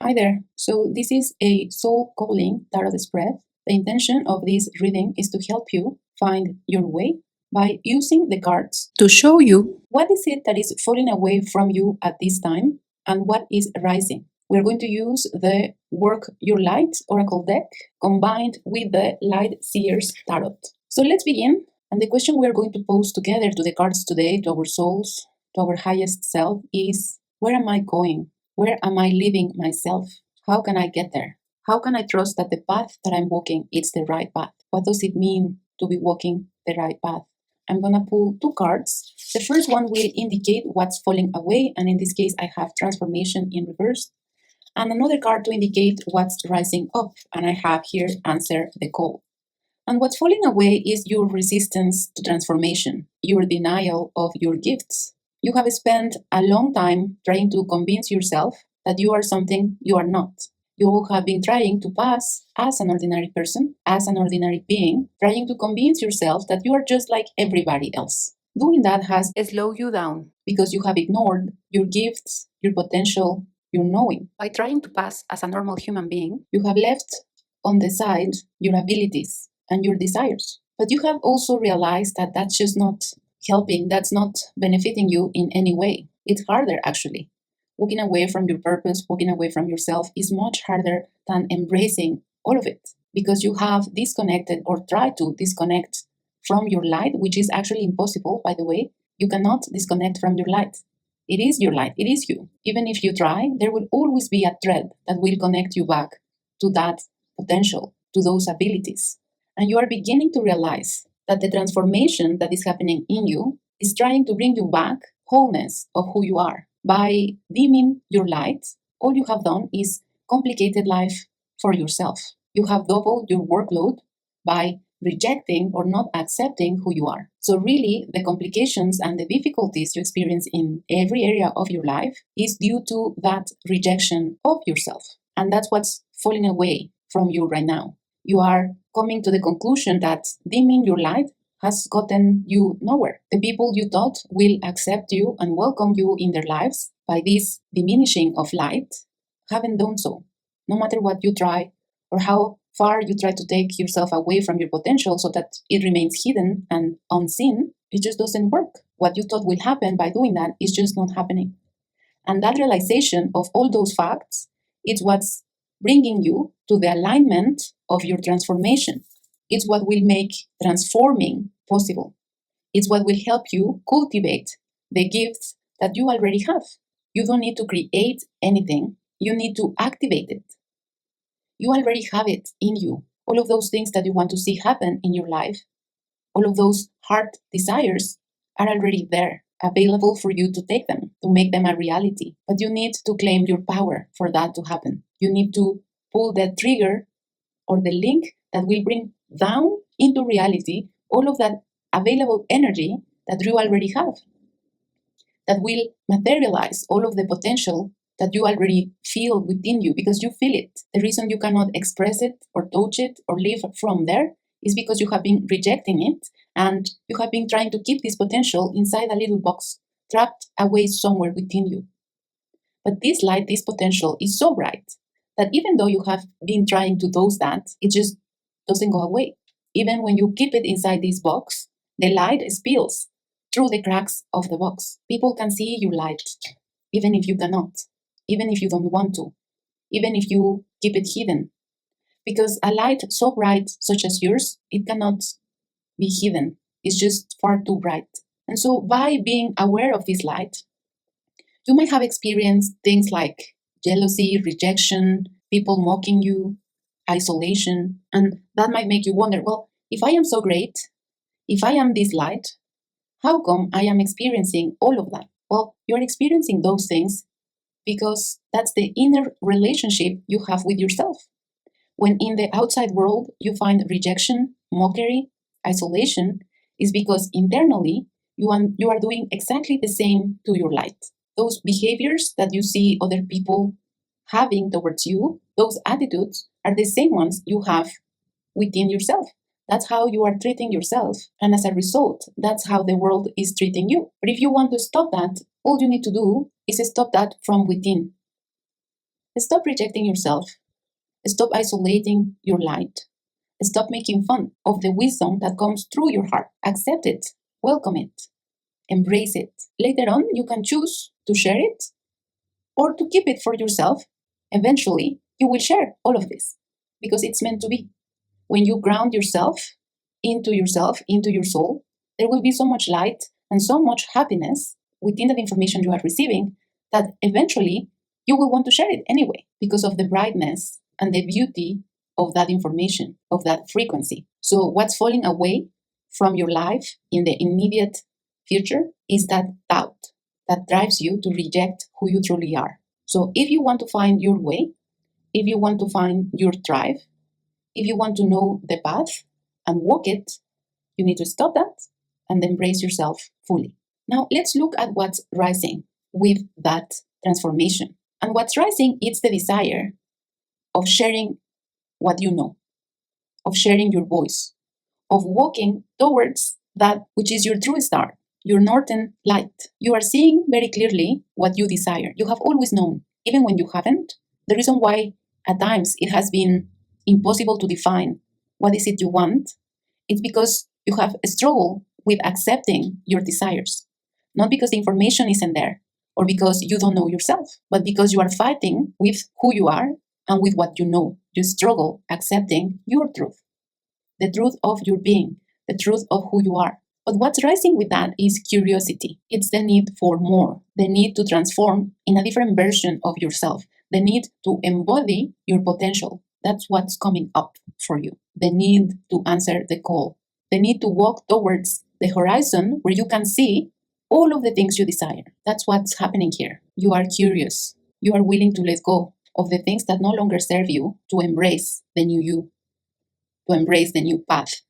Hi there. So this is a soul calling tarot spread. The intention of this reading is to help you find your way by using the cards to show you what is it that is falling away from you at this time and what is rising. We're going to use the Work Your Light Oracle deck combined with the Light Seers Tarot. So let's begin. And the question we're going to pose together to the cards today, to our souls, to our highest self is, where am I going? Where am I leading myself? How can I get there? How can I trust that the path that I'm walking is the right path? What does it mean to be walking the right path? I'm going to pull two cards. The first one will indicate what's falling away, and in this case, I have transformation in reverse. And another card to indicate what's rising up, and I have here answer the call. And what's falling away is your resistance to transformation, your denial of your gifts. You have spent a long time trying to convince yourself that you are something you are not. You have been trying to pass as an ordinary person, as an ordinary being, trying to convince yourself that you are just like everybody else. Doing that has slowed you down because you have ignored your gifts, your potential, your knowing. By trying to pass as a normal human being, you have left on the side your abilities and your desires. But you have also realized that that's just not helping, that's not benefiting you in any way. It's harder, actually. Walking away from your purpose, walking away from yourself is much harder than embracing all of it because you have disconnected or tried to disconnect from your light, which is actually impossible, by the way. You cannot disconnect from your light. It is your light, it is you. Even if you try, there will always be a thread that will connect you back to that potential, to those abilities. And you are beginning to realize that the transformation that is happening in you is trying to bring you back wholeness of who you are. By dimming your light, all you have done is complicated life for yourself. You have doubled your workload by rejecting or not accepting who you are. So really, the complications and the difficulties you experience in every area of your life is due to that rejection of yourself. And that's what's falling away from you right now. You are coming to the conclusion that dimming your light has gotten you nowhere. The people you thought will accept you and welcome you in their lives by this diminishing of light haven't done so. No matter what you try or how far you try to take yourself away from your potential so that it remains hidden and unseen, it just doesn't work. What you thought will happen by doing that is just not happening. And that realization of all those facts is what's bringing you to the alignment of your transformation. It's what will make transforming possible. It's what will help you cultivate the gifts that you already have. You don't need to create anything. You need to activate it. You already have it in you. All of those things that you want to see happen in your life, all of those heart desires are already there, available for you to take them, to make them a reality. But you need to claim your power for that to happen. You need to pull that trigger or the link that will bring down into reality all of that available energy that you already have, that will materialize all of the potential that you already feel within you because you feel it. The reason you cannot express it or touch it or live from there is because you have been rejecting it and you have been trying to keep this potential inside a little box, trapped away somewhere within you. But this light, this potential is so bright that even though you have been trying to dose that, it just doesn't go away. Even when you keep it inside this box, the light spills through the cracks of the box. People can see your light, even if you cannot, even if you don't want to, even if you keep it hidden. Because a light so bright, such as yours, it cannot be hidden. It's just far too bright. And so by being aware of this light, you might have experienced things like jealousy, rejection, people mocking you, isolation, and that might make you wonder, well, if I am so great, if I am this light, how come I am experiencing all of that? Well, you're experiencing those things because that's the inner relationship you have with yourself. When in the outside world you find rejection, mockery, isolation, is because internally you are doing exactly the same to your light. Those behaviors that you see other people having towards you, those attitudes are the same ones you have within yourself. That's how you are treating yourself. And as a result, that's how the world is treating you. But if you want to stop that, all you need to do is stop that from within. Stop rejecting yourself. Stop isolating your light. Stop making fun of the wisdom that comes through your heart. Accept it. Welcome it. Embrace it. Later on, you can choose to share it or to keep it for yourself. Eventually, you will share all of this because it's meant to be. When you ground yourself, into your soul, there will be so much light and so much happiness within that information you are receiving that eventually you will want to share it anyway because of the brightness and the beauty of that information, of that frequency. So, what's falling away from your life in the immediate future is that doubt that drives you to reject who you truly are. So, if you want to find your way, if you want to find your tribe, if you want to know the path and walk it, you need to stop that and embrace yourself fully. Now, let's look at what's rising with that transformation. And what's rising is the desire of sharing what you know, of sharing your voice, of walking towards that which is your true star, your northern light. You are seeing very clearly what you desire. You have always known, even when you haven't. The reason why at times it has been impossible to define what is it you want, it's because you have a struggle with accepting your desires. Not because the information isn't there or because you don't know yourself, but because you are fighting with who you are and with what you know. You struggle accepting your truth, the truth of your being, the truth of who you are. But what's rising with that is curiosity. It's the need for more, the need to transform in a different version of yourself, the need to embody your potential. That's what's coming up for you. The need to answer the call, the need to walk towards the horizon where you can see all of the things you desire. That's what's happening here. You are curious. You are willing to let go of the things that no longer serve you to embrace the new you, to embrace the new path,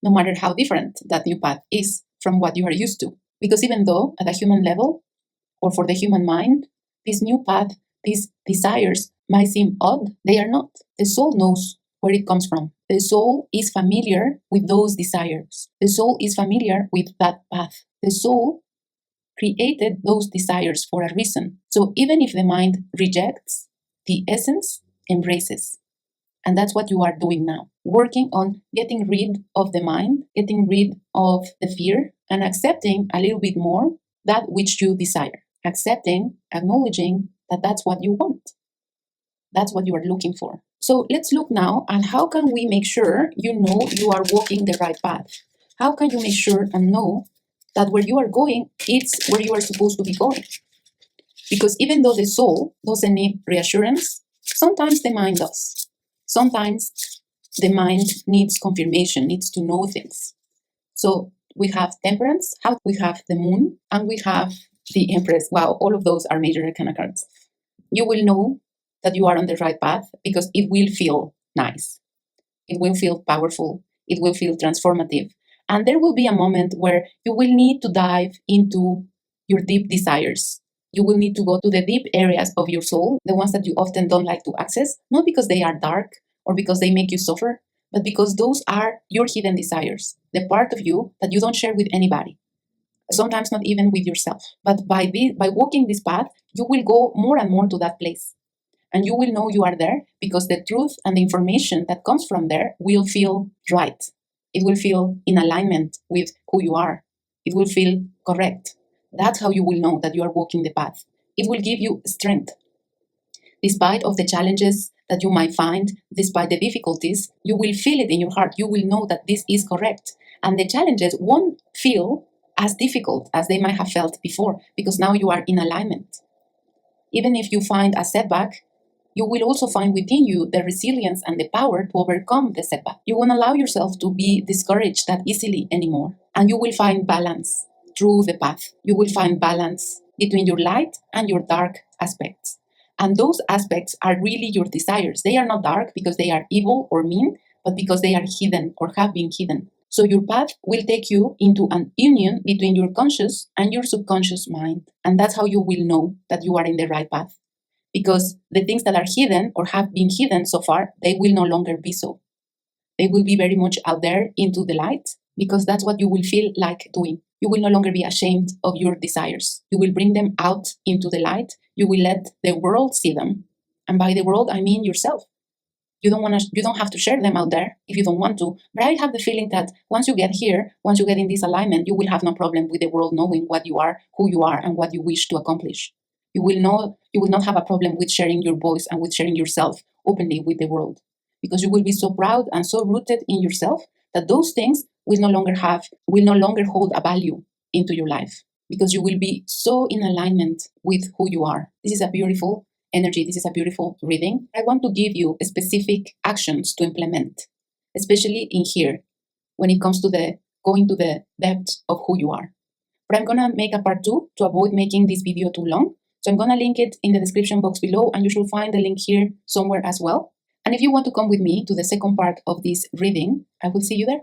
no matter how different that new path is from what you are used to. Because even though at a human level or for the human mind, this new path, these desires might seem odd, they are not. The soul knows where it comes from. The soul is familiar with those desires. The soul is familiar with that path. The soul created those desires for a reason. So even if the mind rejects, the essence embraces. And that's what you are doing now. Working on getting rid of the mind, getting rid of the fear, and accepting a little bit more that which you desire. Accepting, acknowledging that that's what you want. That's what you are looking for. So let's look now at how can we make sure you know you are walking the right path. How can you make sure and know that where you are going, it's where you are supposed to be going? Because even though the soul doesn't need reassurance, sometimes the mind does. Sometimes the mind needs confirmation, needs to know things. So we have temperance, we have the moon, and we have the empress. Wow, all of those are major arcana cards. You will know that you are on the right path because it will feel nice. It will feel powerful. It will feel transformative. And there will be a moment where you will need to dive into your deep desires. You will need to go to the deep areas of your soul, the ones that you often don't like to access, not because they are dark or because they make you suffer, but because those are your hidden desires, the part of you that you don't share with anybody, sometimes not even with yourself. But by walking this path, you will go more and more to that place. And you will know you are there because the truth and the information that comes from there will feel right. It will feel in alignment with who you are. It will feel correct. That's how you will know that you are walking the path. It will give you strength. Despite of the challenges that you might find, despite the difficulties, you will feel it in your heart. You will know that this is correct. And the challenges won't feel as difficult as they might have felt before because now you are in alignment. Even if you find a setback, you will also find within you the resilience and the power to overcome the setback. You won't allow yourself to be discouraged that easily anymore. And you will find balance through the path. You will find balance between your light and your dark aspects. And those aspects are really your desires. They are not dark because they are evil or mean, but because they are hidden or have been hidden. So your path will take you into an union between your conscious and your subconscious mind. And that's how you will know that you are in the right path. Because the things that are hidden or have been hidden so far, they will no longer be so. They will be very much out there into the light because that's what you will feel like doing. You will no longer be ashamed of your desires. You will bring them out into the light. You will let the world see them. And by the world, I mean yourself. You don't have to share them out there if you don't want to. But I have the feeling that once you get here, once you get in this alignment, you will have no problem with the world knowing what you are, who you are, and what you wish to accomplish. You will not have a problem with sharing your voice and with sharing yourself openly with the world. Because you will be so proud and so rooted in yourself that those things will no longer hold a value into your life. Because you will be so in alignment with who you are. This is a beautiful energy. This is a beautiful reading. I want to give you specific actions to implement, especially in here, when it comes to the going to the depth of who you are. But I'm gonna make a part 2 to avoid making this video too long. So I'm gonna link it in the description box below, and you should find the link here somewhere as well. And if you want to come with me to the second part of this reading, I will see you there.